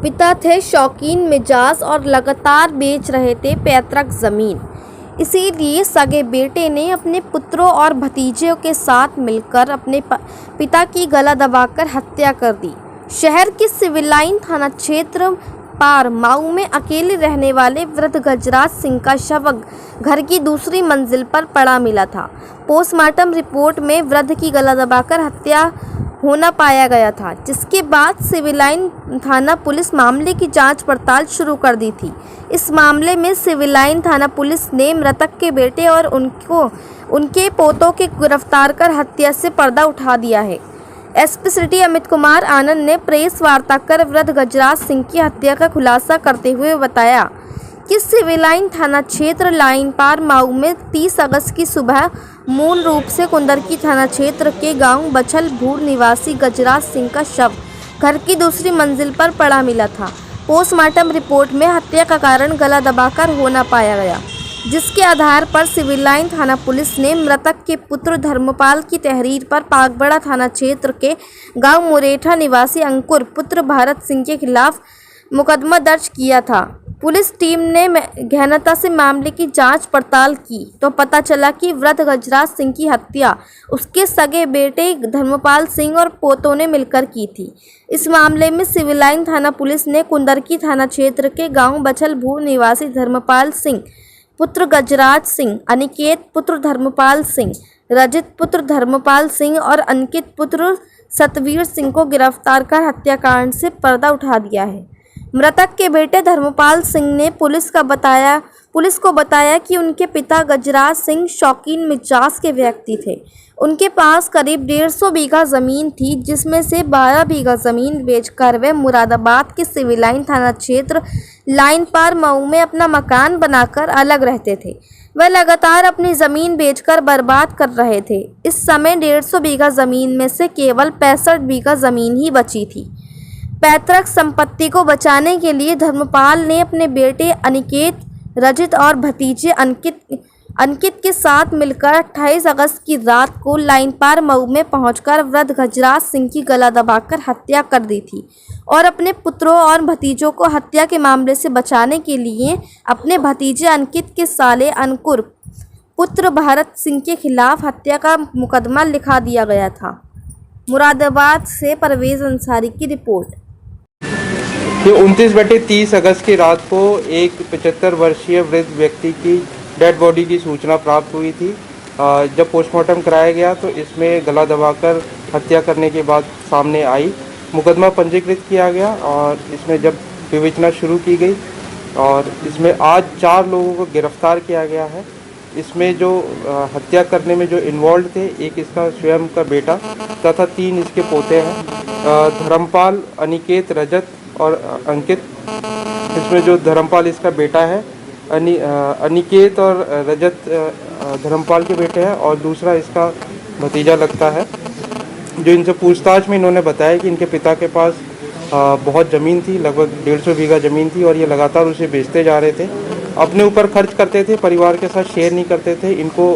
पिता थे शौकीन मिजाज और लगातार बेच रहे थे पैतृक ज़मीन। इसीलिए सगे बेटे ने अपने पुत्रों और भतीजों के साथ मिलकर अपने पिता की गला दबाकर हत्या कर दी। शहर के सिविल लाइन थाना क्षेत्र पार माऊ में अकेले रहने वाले वृद्ध गजराज सिंह का शव घर की दूसरी मंजिल पर पड़ा मिला था। पोस्टमार्टम रिपोर्ट में वृद्ध की गला दबाकर हत्या होना पाया गया था, जिसके बाद सिविल लाइन थाना पुलिस मामले की जांच पड़ताल शुरू कर दी थी। इस मामले में सिविल लाइन थाना पुलिस ने मृतक के बेटे और उनके पोतों के गिरफ्तार कर हत्या से पर्दा उठा दिया है। एसपी सिटी अमित कुमार आनंद ने प्रेस वार्ता कर वृद्ध गजराज सिंह की हत्या का खुलासा करते हुए बताया कि सिविल लाइन थाना क्षेत्र लाइन पार माऊ में 30 अगस्त की सुबह मूल रूप से कुंदरकी थाना क्षेत्र के गांव बछलभूर निवासी गजराज सिंह का शव घर की दूसरी मंजिल पर पड़ा मिला था। पोस्टमार्टम रिपोर्ट में हत्या का कारण गला दबाकर होना पाया गया, जिसके आधार पर सिविल लाइन थाना पुलिस ने मृतक के पुत्र धर्मपाल की तहरीर पर पागबड़ा थाना क्षेत्र के गांव मुरेठा निवासी अंकुर पुत्र भारत सिंह के खिलाफ मुकदमा दर्ज किया था। पुलिस टीम ने गहनता से मामले की जांच पड़ताल की तो पता चला कि वृद्ध गजराज सिंह की हत्या उसके सगे बेटे धर्मपाल सिंह और पोतों ने मिलकर की थी। इस मामले में सिविल लाइन थाना पुलिस ने कुंदरकी थाना क्षेत्र के गांव बछलभूर निवासी धर्मपाल सिंह पुत्र गजराज सिंह, अनिकेत पुत्र धर्मपाल सिंह, रजित पुत्र धर्मपाल सिंह और अंकित पुत्र सतवीर सिंह को गिरफ्तार कर हत्याकांड से पर्दा उठा दिया है। मृतक के बेटे धर्मपाल सिंह ने पुलिस को बताया कि उनके पिता गजराज सिंह शौकीन मिजाज के व्यक्ति थे। उनके पास करीब 150 बीघा ज़मीन थी, जिसमें से 12 बीघा ज़मीन बेचकर वे मुरादाबाद के सिविल लाइन थाना क्षेत्र लाइन पार मऊ में अपना मकान बनाकर अलग रहते थे। वह लगातार अपनी ज़मीन बेचकर बर्बाद कर रहे थे। इस समय 150 बीघा ज़मीन में से केवल 65 बीघा ज़मीन ही बची थी। पैतृक संपत्ति को बचाने के लिए धर्मपाल ने अपने बेटे अनिकेत, रजित और भतीजे अंकित के साथ मिलकर 28 अगस्त की रात को लाइन पार मऊ में पहुंचकर वृद्ध गजराज सिंह की गला दबाकर हत्या कर दी थी और अपने पुत्रों और भतीजों को हत्या के मामले से बचाने के लिए अपने भतीजे अंकित के साले अंकुर पुत्र भारत सिंह के खिलाफ हत्या का मुकदमा लिखा दिया गया था। मुरादाबाद से परवेज अंसारी की रिपोर्ट। 29/30 अगस्त की रात को एक 75 वर्षीय वृद्ध व्यक्ति की डेड बॉडी की सूचना प्राप्त हुई थी। जब पोस्टमार्टम कराया गया तो इसमें गला दबाकर हत्या करने के बाद सामने आई। मुकदमा पंजीकृत किया गया और इसमें जब विवेचना शुरू की गई और इसमें आज 4 लोगों को गिरफ्तार किया गया है। इसमें जो हत्या करने में जो इन्वॉल्व थे, एक इसका स्वयं का बेटा तथा 3 इसके पोते हैं, धर्मपाल, अनिकेत, रजत और अंकित। इसमें जो धर्मपाल इसका बेटा है, अनिकेत और रजत धर्मपाल के बेटे हैं और दूसरा इसका भतीजा लगता है। जो इनसे पूछताछ में इन्होंने बताया कि इनके पिता के पास बहुत ज़मीन थी, लगभग 150 बीघा ज़मीन थी और ये लगातार उसे बेचते जा रहे थे। अपने ऊपर खर्च करते थे, परिवार के साथ शेयर नहीं करते थे। इनको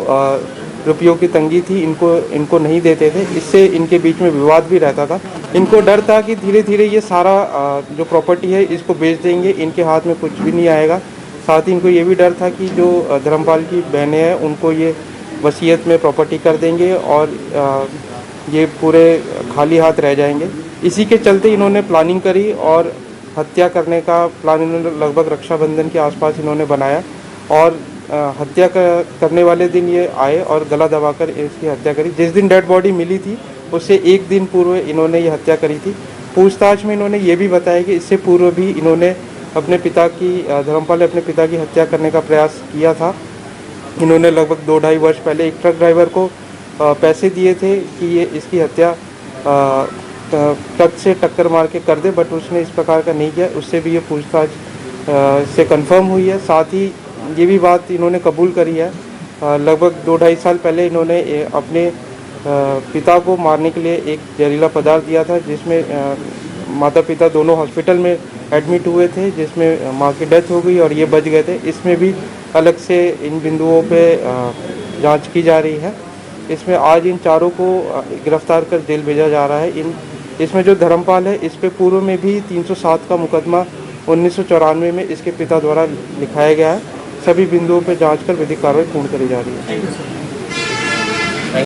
रुपयों की तंगी थी, इनको नहीं देते थे। इससे इनके बीच में विवाद भी रहता था। इनको डर था कि धीरे धीरे ये सारा जो प्रॉपर्टी है इसको बेच देंगे, इनके हाथ में कुछ भी नहीं आएगा। साथ ही इनको ये भी डर था कि जो धर्मपाल की बहनें हैं उनको ये वसीयत में प्रॉपर्टी कर देंगे और ये पूरे खाली हाथ रह जाएंगे। इसी के चलते इन्होंने प्लानिंग करी और हत्या करने का प्लान इन्होंने लगभग रक्षाबंधन के आसपास इन्होंने बनाया और हत्या करने वाले दिन ये आए और गला दबाकर इसकी हत्या करी। जिस दिन डेड बॉडी मिली थी उससे एक दिन पूर्व इन्होंने ये हत्या करी थी। पूछताछ में इन्होंने ये भी बताया कि इससे पूर्व भी इन्होंने अपने पिता की धर्मपाल ने अपने पिता की हत्या करने का प्रयास किया था। इन्होंने लगभग 2-2.5 वर्ष पहले एक ट्रक ड्राइवर को पैसे दिए थे कि ये इसकी हत्या ट्रक से टक्कर मार के कर दे, बट उसने इस प्रकार का नहीं किया। उससे भी ये पूछताछ से कंफर्म हुई है। साथ ही ये भी बात इन्होंने कबूल करी है। लगभग 2-2.5 साल पहले इन्होंने अपने पिता को मारने के लिए एक जहरीला पदार्थ दिया था, जिसमें माता पिता दोनों हॉस्पिटल में एडमिट हुए थे, जिसमें माँ की डेथ हो गई और ये बच गए थे। इसमें भी अलग से इन बिंदुओं पे जांच की जा रही है। इसमें आज इन चारों को गिरफ्तार कर जेल भेजा जा रहा है। इसमें जो धर्मपाल है इस पे पूर्व में भी 307 का मुकदमा 1994 में इसके पिता द्वारा लिखाया गया है। सभी बिंदुओं पर जांच कर विधिक कार्रवाई पूर्ण करी जा रही है।